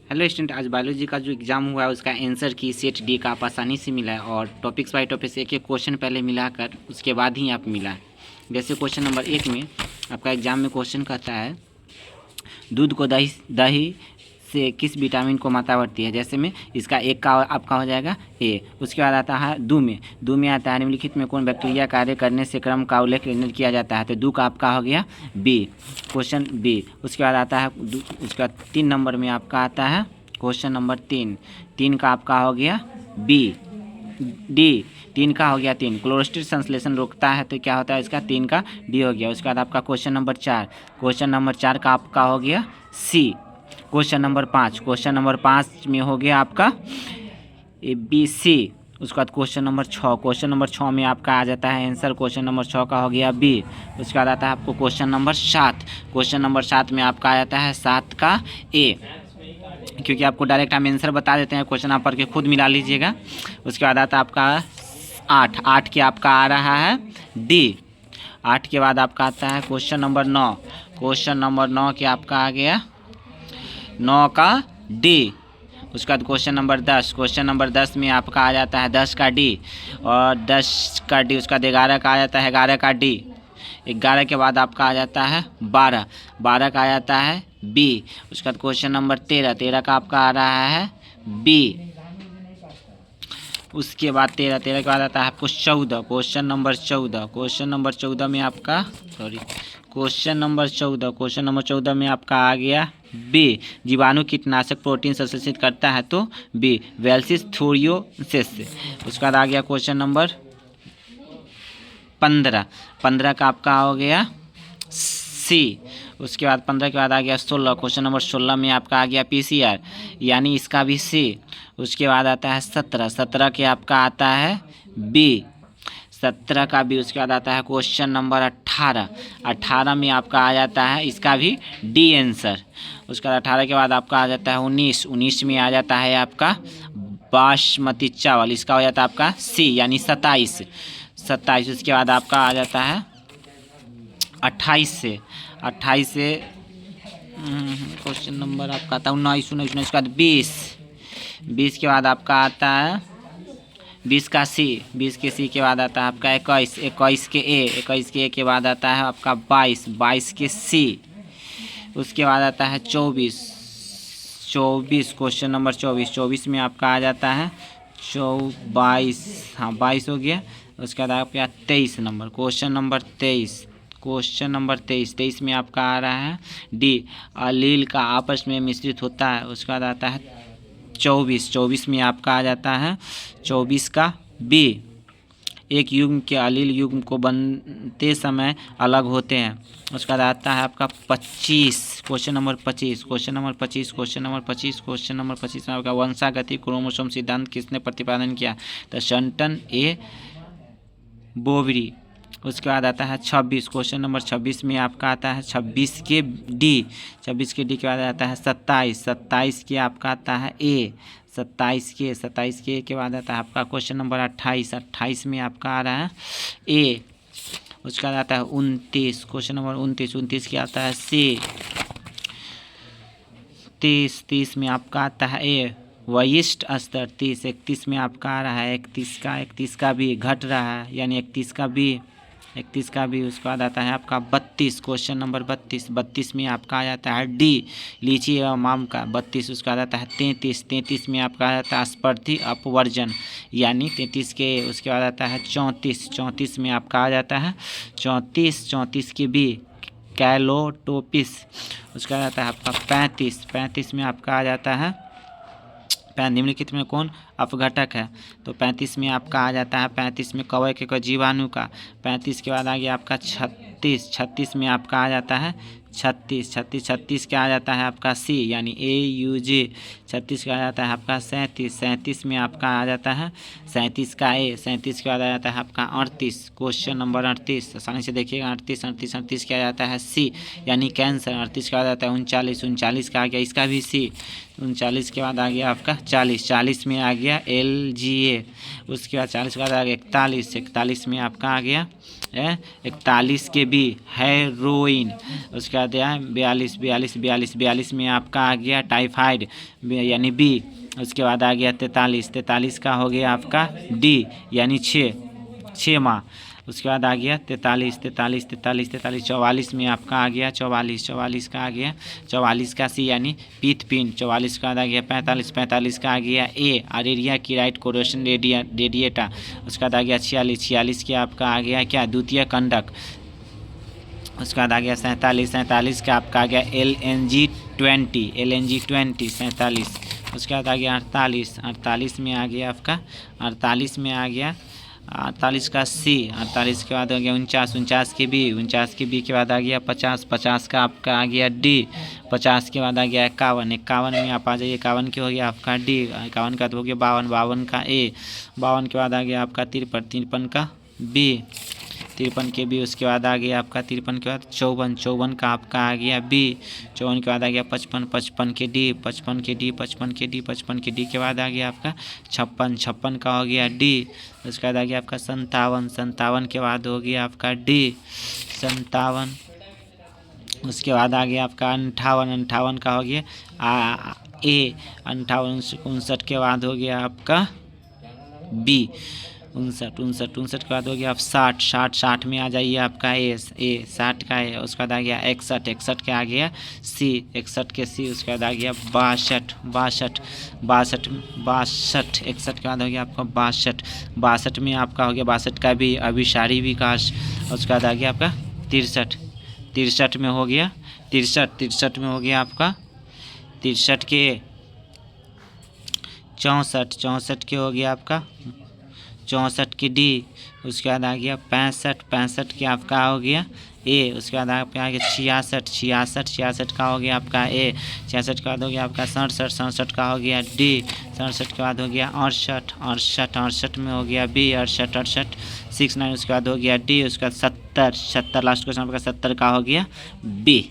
Hello student, आज biology का जो एग्ज़ाम हुआ है उसका आंसर की सेट डी का आप आसानी से मिला है और टॉपिक्स बाय टॉपिक्स एक एक क्वेश्चन पहले मिलाकर उसके बाद ही आप मिला है। जैसे क्वेश्चन नंबर 1 में आपका एग्ज़ाम में क्वेश्चन कहता है दूध को दही से किस विटामिन को मात्रा बढ़ती है। जैसे में इसका एक का आपका हो जाएगा ए। उसके बाद आता है दू में आता है निम्नलिखित में कौन बैक्टीरिया कार्य करने से क्रम का उल्लेख किया जाता है। तो दू का आपका हो गया बी, क्वेश्चन बी। उसके बाद आता है उसका 3 नंबर में आपका आता है क्वेश्चन नंबर 3 का आपका हो गया बी डी। 3 का हो गया 3 क्लोरोस्टिल संश्लेषण रोकता है, तो क्या होता है इसका 3 का डी हो गया। उसके बाद आपका क्वेश्चन नंबर 4 का आपका हो गया सी। क्वेश्चन नंबर 5 में हो गया आपका ए बी सी। उसके बाद क्वेश्चन नंबर 6 में आपका आ जाता है आंसर। क्वेश्चन नंबर 6 का हो गया बी। उसके बाद आता है आपको क्वेश्चन नंबर 7 में आपका आ जाता है 7 का ए, क्योंकि आपको डायरेक्ट हम आंसर बता देते हैं, क्वेश्चन आप पढ़ के खुद मिला लीजिएगा। उसके बाद आता है आपका 8 के आपका आ रहा है डी। 8 के बाद आपका आता है क्वेश्चन नंबर 9 के आपका आ गया 9 का डी। उसके बाद क्वेश्चन नंबर 10 में आपका आ जाता है 10 का डी और 10 का डी। उसके बाद 11 का आ जाता है 11 का डी। 11 के बाद आपका आ जाता है 12 का आ जाता है बी। उसके बाद क्वेश्चन नंबर 13 का आपका आ रहा है बी। उसके बाद 13 के बाद आता है आपको 14 क्वेश्चन नंबर 14 में आपका क्वेश्चन नंबर 14 में आपका आ गया बी। जीवाणु कीटनाशक प्रोटीन संश्लेषित करता है, तो बी वेल्सिस थोरियोसिस। उसके बाद आ गया क्वेश्चन नंबर 15 का आपका हो गया सी। उसके बाद 15 के बाद आ गया 16 क्वेश्चन नंबर 16 में आपका आ गया पीसीआर, यानी इसका भी सी। उसके बाद आता है 17 के आपका आता है बी, 17 का बी। उसके बाद आता है क्वेश्चन नंबर 18 में आपका आ जाता है इसका भी डी आंसर। उसके बाद 18 के बाद आपका आ जाता है 19 में आ जाता है आपका बासमती चावल, इसका हो जाता है आपका सी, यानी 27। उसके बाद आपका आ जाता है 28 से क्वेश्चन नंबर आपका आता है 19। उसके बाद 20 के बाद आपका आता है 20 का सी। 20 के सी के बाद आता है आपका 21 के ए के बाद आता है आपका 22 के सी। उसके बाद आता है 24 क्वेश्चन नंबर 24 में आपका आ जाता है 22 हो गया। उसके बाद आपका 23 नंबर क्वेश्चन नंबर 23 में आपका आ रहा है डी, अलील का आपस में मिश्रित होता है। उसके बाद आता है 24 में आपका आ जाता है 24 का बी, एक युग्म के अलील युग्म को बनते समय अलग होते हैं। उसके बाद आता है आपका 25 क्वेश्चन नंबर 25 में आपका वंशागति क्रोमोसोम सिद्धांत किसने प्रतिपादन किया। तो शंटन ए बोवरी। उसके बाद आता है 26 क्वेश्चन नंबर 26 में आपका आता है 26 के डी के बाद आता है 27 के आपका आता है ए। 27 के बाद आता है आपका क्वेश्चन नंबर 28 में आपका आ रहा है ए। उसके बाद आता है 29 क्वेश्चन नंबर 29 के आता है सी। 30 में आपका आता है ए वशिष्ठ स्तर। 31 में आपका आ रहा है 31 का भी घट रहा है, यानी 31 का भी। उसके बाद आता है आपका 32 क्वेश्चन नंबर 32 में आपका आ जाता है डी, लीची एवं आम का 32। उसका आ जाता है 33 में आपका आ जाता है स्पर्धी अपवर्जन, यानी 33 के। उसके बाद आता है 34 में आपका आ जाता है 34 के बी कैलोटोपिस। उसका आ जाता है आपका 35 में आपका आ जाता है निम्नलिखित में कौन अपघटक है। तो 35 में आपका आ जाता है 35 में कवक के जीवाणु का। 35 के बाद आ गया आपका 36 में आपका आ जाता है 36 के आ जाता है आपका सी, यानी AUG। 36 का आ जाता है आपका 37 में आपका आ जाता है 37 का ए। 37 के बाद आ जाता है आपका 38 क्वेश्चन नंबर 38, आसानी से देखिएगा 38 के आ जाता है सी, यानी कैंसर। 38 का आ जाता है 39 का आ गया इसका भी सी। 39 के बाद आ गया आपका 40, 40 में आ गया LGA। उसके बाद 40 के बाद आ गया 41, 41 में आपका आ गया 41 के B हेरोइन। उसके बाद आया 42, 42, 42, 42 में आपका आ गया टाइफाइड यानी B। उसके बाद आ गया 43, 43 का हो गया आपका D यानी 6 माह। उसके बाद आ गया 43, 43, 43, 43, 44 में आपका आ गया 44, 44 का आ गया 44 का C यानी पित्तपिंड। 44 का आ गया 45, 45 का आ गया A अरेरिया कीराइट कोरोशन रेडिएटा। उसके बाद आ गया 46, 46 के आपका आ गया क्या द्वितीय कंडक। उसके बाद आ गया 47, 47 का आपका आ गया LNG20, LNG20 47। उसके बाद आ गया 48, 48 में आ गया आपका 48 में आ गया 48 का C। 48 के बाद आ गया 49, 49 के B, 49 के B के बाद आ गया 50, 50 का आपका आ गया D। 50 के बाद आ गया 51, 51 में आप आ जाइए 51 के हो गया आपका D। 51 का हो गया 52, 52 का A। 52 के बाद आ गया आपका 53, 53 का B, 53 के B। उसके बाद आ गया आपका 53 के बाद 54, 54 का आपका आ गया B। 54 के बाद आ गया 55, 55 के D, 55 के D, 55 के D, 55 के D के बाद आ गया आपका 56, 56 का हो गया D। उसके बाद आ गया आपका 57, 57 के बाद हो गया आपका D 57। उसके बाद आ गया आपका 58, 58 का हो गया A 58, 59 के बाद हो गया आपका B 59, 59 के बाद हो गया आप 60, 60, 60 में आ जाइए आपका A 60 का है। उसके बाद आ गया 61, 61 के आ गया C 61 के C। उसके बाद आ गया 62, 62, 62, 62, 61 के बाद हो गया आपका 62, 62 में आपका हो गया 62 का भी अभिसारी विकास। उसके बाद आ गया आपका 63, 63 में हो गया 63, 63 में हो गया आपका 63 के 64, 64 के हो गया आपका 64 के D। उसके बाद आ गया 65, 65 के आपका हो गया A। उसके बाद आपका आ गया 66, 66, 66 का हो गया आपका A। 66 के बाद हो गया आपका 67, 67 का हो गया D। 67 के बाद हो गया 68, 68, 68 में हो गया B 68, 68, 69। उसके बाद हो गया D। उसके बाद 70, 70 लास्ट क्वेश्चन आपका 70 का हो गया B।